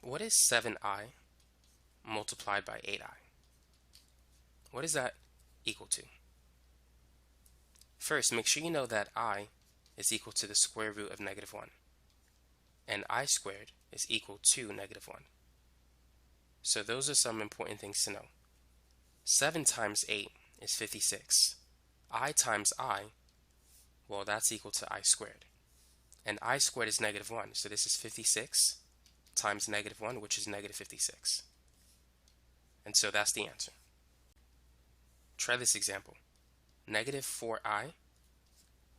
What is 7i multiplied by 8i? What is that equal to? First, make sure you know that I is equal to the square root of -1, and I squared is equal to -1. So those are some important things to know. 7 times 8 is 56. I times I, well, that's equal to I squared. And I squared is -1, so this is 56 times -1, which is -56. And so that's the answer. Try this example. -4i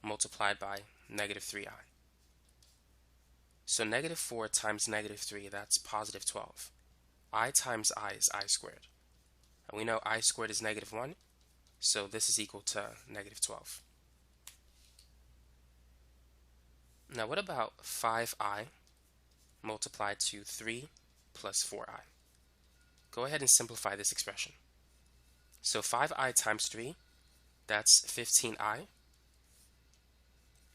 multiplied by -3i. So -4 times -3, that's positive 12. I times I is I squared. And we know I squared is -1, so this is equal to -12. Now what about 5i multiplied to 3 plus 4i? Go ahead and simplify this expression. So 5i times 3, that's 15i.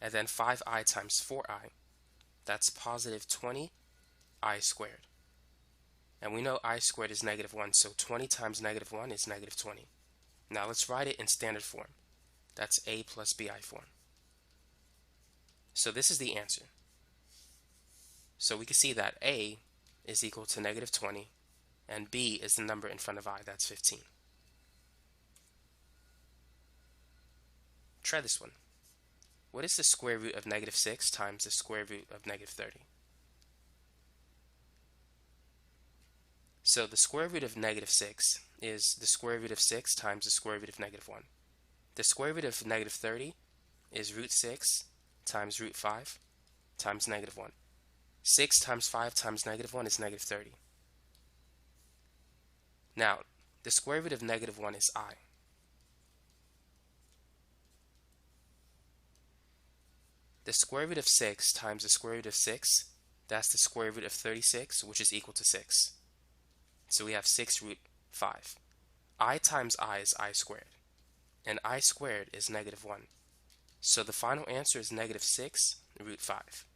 And then 5i times 4i, that's positive 20i squared. And we know I squared is -1, so 20 times -1 is -20. Now let's write it in standard form. That's a plus bi form. So this is the answer. So we can see that a is equal to -20, and b is the number in front of I, that's 15. Try this one. What is the square root of -6 times the square root of -30? So the square root of -6 is the square root of 6 times the square root of -1. The square root of -30 is root 6 times root 5 times -1. 6 times 5 times -1 is -30. Now, the square root of -1 is I. The square root of 6 times the square root of 6, that's the square root of 36, which is equal to 6. So we have 6 root 5. I times I is I squared, and I squared is -1. So the final answer is -6 root 5.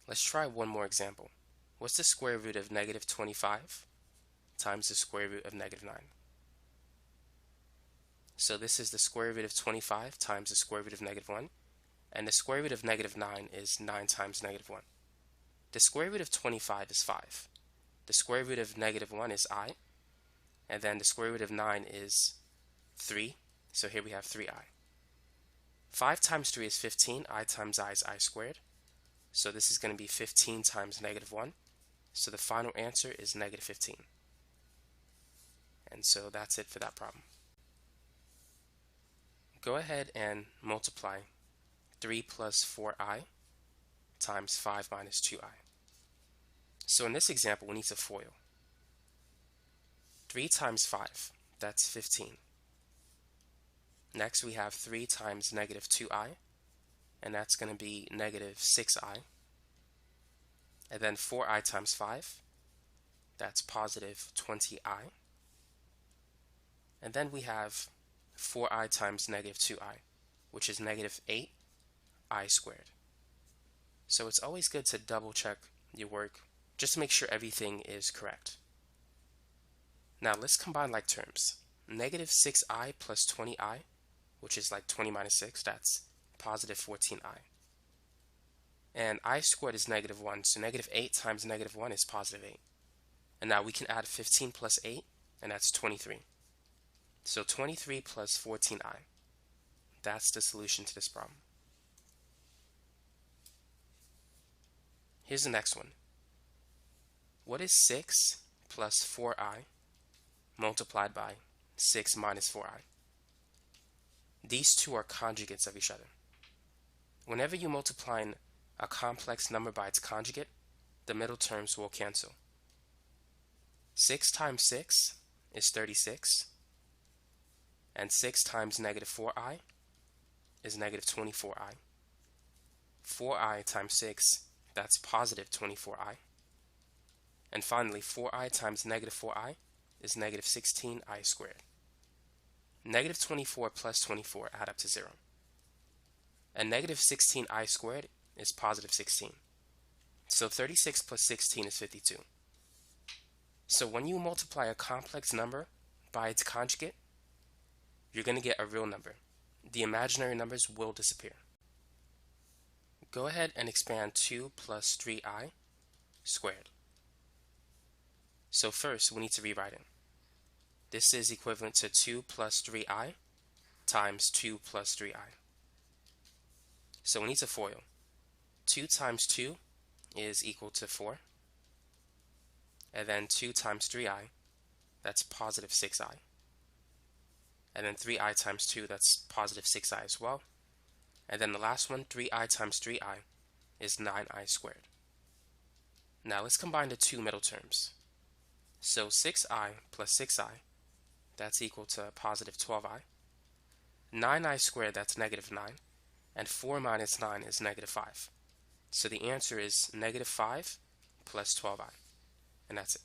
Let's try one more example. What's the square root of -25 times the square root of -9? So this is the square root of 25 times the square root of -1, and the square root of -9 is 9 times -1. The square root of 25 is 5. The square root of -1 is I, and then the square root of 9 is 3, so here we have 3i. 5 times 3 is 15, I times I is I squared, so this is going to be 15 times -1, so the final answer is -15. And so that's it for that problem. Go ahead and multiply 3 plus 4i times 5 minus 2i. So in this example, we need to FOIL. 3 times 5, that's 15. Next, we have 3 times -2i, and that's going to be -6i. And then 4i times 5, that's positive 20i. And then we have 4i times -2i, which is -8i squared. So it's always good to double check your work just to make sure everything is correct. Now let's combine like terms. -6i plus 20i, which is like 20 minus 6, that's positive 14i. And I squared is -1, so -8 times -1 is positive 8. And now we can add 15 plus 8, and that's 23. So 23 plus 14i. That's the solution to this problem. Here's the next one. What is 6 plus 4i multiplied by 6 minus 4i? These two are conjugates of each other. Whenever you multiply a complex number by its conjugate, the middle terms will cancel. 6 times 6 is 36, and 6 times -4i is -24i. 4i times 6, that's positive 24i. And finally, 4i times -4i is -16i squared. -24 plus 24 add up to 0. And -16i squared is positive 16. So 36 plus 16 is 52. So when you multiply a complex number by its conjugate, you're going to get a real number. The imaginary numbers will disappear. Go ahead and expand 2 plus 3i squared. So first, we need to rewrite it. This is equivalent to 2 plus 3i times 2 plus 3i. So we need to FOIL. 2 times 2 is equal to 4. And then 2 times 3i, that's positive 6i. And then 3i times 2, that's positive 6i as well. And then the last one, 3i times 3i, is 9i squared. Now let's combine the two middle terms. So 6i plus 6i, that's equal to positive 12i. 9i squared, that's negative 9. And 4 minus 9 is negative 5. So the answer is negative 5 plus 12i. And that's it.